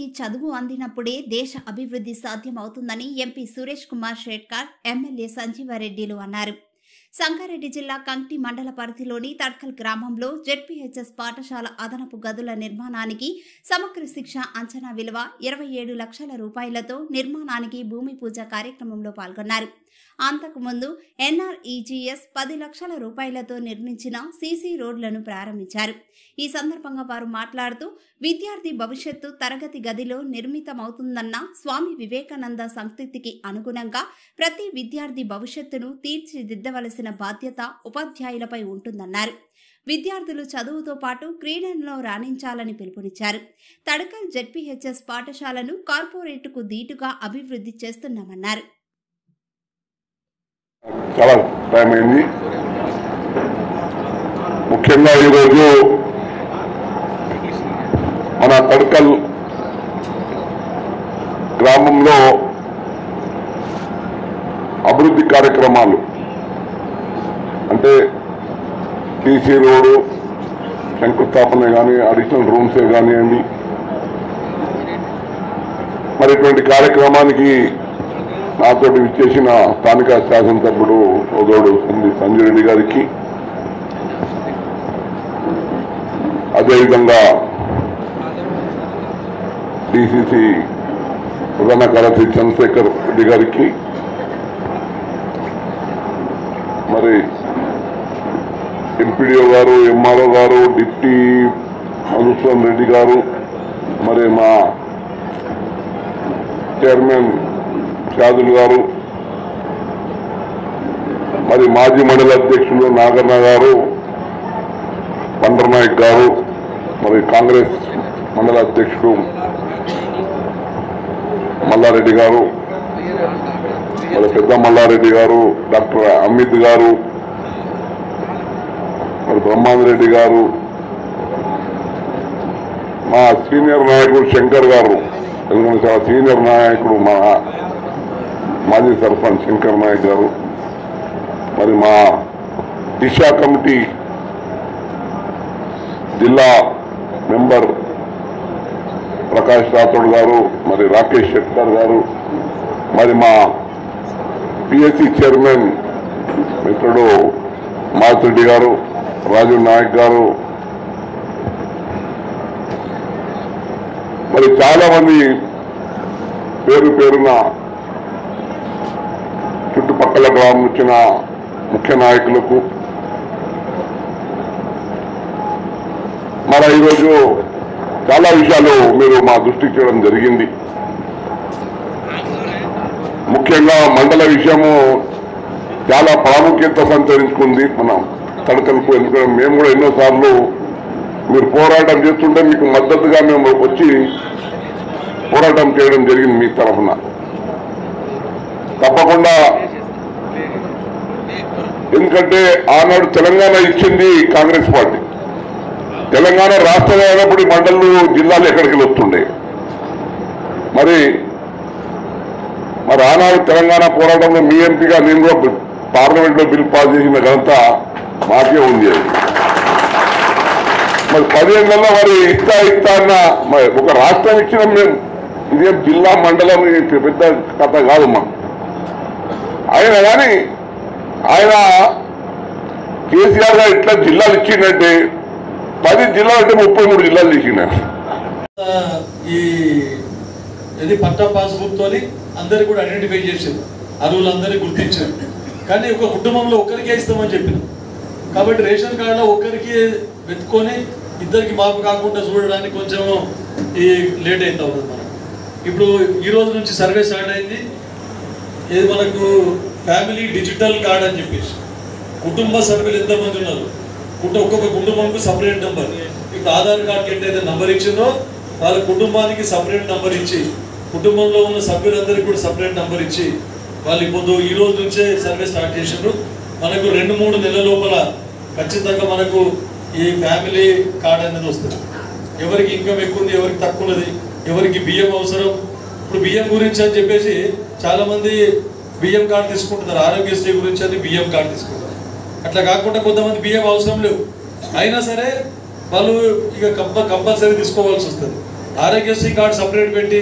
అందరికీ చదువు అందినప్పుడే దేశ అభివృద్ధి సాధ్యమవుతుందని ఎంపీ సురేష్ కుమార్ షెట్కార్, ఎమ్మెల్యే సంజీవారెడ్డిలు అన్నారు. సంగారెడ్డి జిల్లా కంక్టి మండల పరిధిలోని తడ్కల్ గ్రామంలో జెడ్పీహెచ్ఎస్ పాఠశాల అదనపు గదుల నిర్మాణానికి సమగ్ర శిక్ష అంచనా విలువ 27 లక్షల రూపాయలతో నిర్మాణానికి భూమి పూజ కార్యక్రమంలో పాల్గొన్నారు. అంతకుముందు ఎన్ఆర్ఈజీఎస్ 10 లక్షల రూపాయలతో నిర్మించిన సీసీ రోడ్లను ప్రారంభించారు. ఈ సందర్భంగా వారు మాట్లాడుతూ విద్యార్థి భవిష్యత్తు తరగతి గదిలో నిర్మితమవుతుందన్న స్వామి వివేకానంద సంస్కృతికి అనుగుణంగా ప్రతి విద్యార్థి భవిష్యత్తును తీర్చిదిద్దవలసిన బాధ్యత ఉపాధ్యాయులపై ఉంటుందన్నారు. విద్యార్థులు చదువుతో పాటు క్రీడల్లో రాణించాలని పిలుపునిచ్చారు. తడకల్ జెడ్పీహెచ్ఎస్ పాఠశాలను కార్పొరేట్కు దీటుగా అభివృద్ధి చేస్తున్నామన్నారు. చాలా టైం అయింది. ముఖ్యంగా ఈరోజు మన తడ్కల్ గ్రామంలో అభివృద్ధి కార్యక్రమాలు అంటే సీసీ రోడ్డు శంకుస్థాపన కానీ అడిషనల్ రూమ్సే కానివ్వండి, మరి ఇటువంటి కార్యక్రమానికి నాతో విచ్చేసిన స్థానిక శాసనసభ్యుడు సోదరుడు సంజయ్ రెడ్డి గారికి, అదేవిధంగా డిసిసి ప్రధాన కార్యదర్శి చంద్రశేఖర్ రెడ్డి గారికి, మరి ఎంపీడీఓ గారు, ఎంఆర్ఓ గారు, డిప్టీ మధుసూదన్ రెడ్డి గారు, మరి మా చైర్మన్ షాదుల్ గారు, మరి మాజీ మండల అధ్యక్షులు నాగన్న గారు, పండర్ నాయక్ గారు, మరి కాంగ్రెస్ మండల అధ్యక్షుడు మల్లారెడ్డి గారు, మరి పెద్ద మల్లారెడ్డి గారు, డాక్టర్ అమిత్ గారు, మరి బ్రహ్మాందరెడ్డి గారు, మా సీనియర్ నాయకుడు శంకర్ గారు, ఎందుకంటే చాలా సీనియర్ నాయకుడు మా మాజీ సర్పంచ్ శంకర్ నాయక్ గారు, మరి మా దిశా కమిటీ జిల్లా మెంబర్ ప్రకాష్ రాథోడ్ గారు, మరి రాకేష్ షెట్కర్ గారు, మరి మా పిఎస్సి చైర్మన్ మిత్రుడు మాతిరెడ్డి గారు, రాజు నాయక్ గారు, మరి చాలా మంది పేరు పేరున చుట్టుపక్కల గ్రామం వచ్చిన ముఖ్య నాయకులకు, మరి ఈరోజు చాలా విషయాలు మీరు మా దృష్టికి చేయడం జరిగింది. ముఖ్యంగా మండల విషయము చాలా ప్రాముఖ్యత సంతరించుకుంది మనం తడకలకు. ఎందుకంటే మేము కూడా ఎన్నోసార్లు మీరు పోరాటం చేస్తుంటే మీకు మద్దతుగా మేము వచ్చి పోరాటం చేయడం జరిగింది మీ తరఫున. తప్పకుండా, ఎందుకంటే ఆనాడు తెలంగాణ ఇచ్చింది కాంగ్రెస్ పార్టీ. తెలంగాణ రాష్ట్రంలో అయినప్పుడు మండలు జిల్లాలు ఎక్కడికి వస్తుండే. మరి ఆనాడు తెలంగాణ పోరాటంలో మీ ఎంపీగా నేను కూడా పార్లమెంట్లో బిల్ పాస్ చేసిన ఘనత మాకే ఉంది. మరి 10 ఏళ్లలో మరి ఇస్తా అన్న మరి ఒక రాష్ట్రం ఇచ్చిన మేము, ఇదేం జిల్లా మండలం పెద్ద కథ కాదు మా ఆయన. కానీ ఆయన కేసీఆర్ గారు ఇట్లా జిల్లాలు ఇచ్చిందంటే 10 జిల్లాలు అంటే 33 జిల్లాలు చేసిన. ఇది పట్టా పాస్బుక్ తోని అందరు కూడా ఐడెంటిఫై చేశారు, అరువులందరినీ గుర్తించారు. కానీ ఒక కుటుంబంలో ఒక్కరికే ఇస్తామని చెప్పినాం కాబట్టి రేషన్ కార్డులో ఒక్కరికి వెతుకొని ఇద్దరికి మాపు కాకుండా చూడడానికి కొంచెం లేట్ అవుతా ఉంది మనకు. ఇప్పుడు ఈ రోజు నుంచి సర్వే స్టార్ట్ అయింది. ఇది మనకు ఫ్యామిలీ డిజిటల్ కార్డ్ అని చెప్పేసి కుటుంబ సభ్యులు ఎంతమంది ఉన్నారు, ఒక్కొక్క కుటుంబంకు సపరేట్ నెంబర్. ఇప్పుడు ఆధార్ కార్డుకి ఎంతైతే నంబర్ ఇచ్చిందో వాళ్ళ కుటుంబానికి సపరేట్ నంబర్ ఇచ్చి, కుటుంబంలో ఉన్న సభ్యులందరికీ కూడా సపరేట్ నంబర్ ఇచ్చి వాళ్ళు ఇప్పుడు ఈ రోజు నుంచే సర్వే స్టార్ట్ చేసిండ్రు. మనకు 2-3 నెలల లోపల ఖచ్చితంగా మనకు ఈ ఫ్యామిలీ కార్డ్ అనేది వస్తుంది. ఎవరికి ఇన్కమ్ ఎక్కువ ఉంది, ఎవరికి తక్కువ ఉన్నది, ఎవరికి బియ్యం అవసరం. ఇప్పుడు బియ్యం గురించి అని చెప్పేసి చాలామంది బియ్యం కార్డు తీసుకుంటున్నారు, ఆరోగ్యశ్రీ గురించి అని బియ్యం కార్డు తీసుకుంటారు. అట్లా కాకుండా కొంతమంది బియ్యం అవసరం లేవు, అయినా సరే వాళ్ళు ఇక కంపల్సరీ తీసుకోవాల్సి వస్తుంది. ఆరోగ్యశ్రీ కార్డు సపరేట్ పెట్టి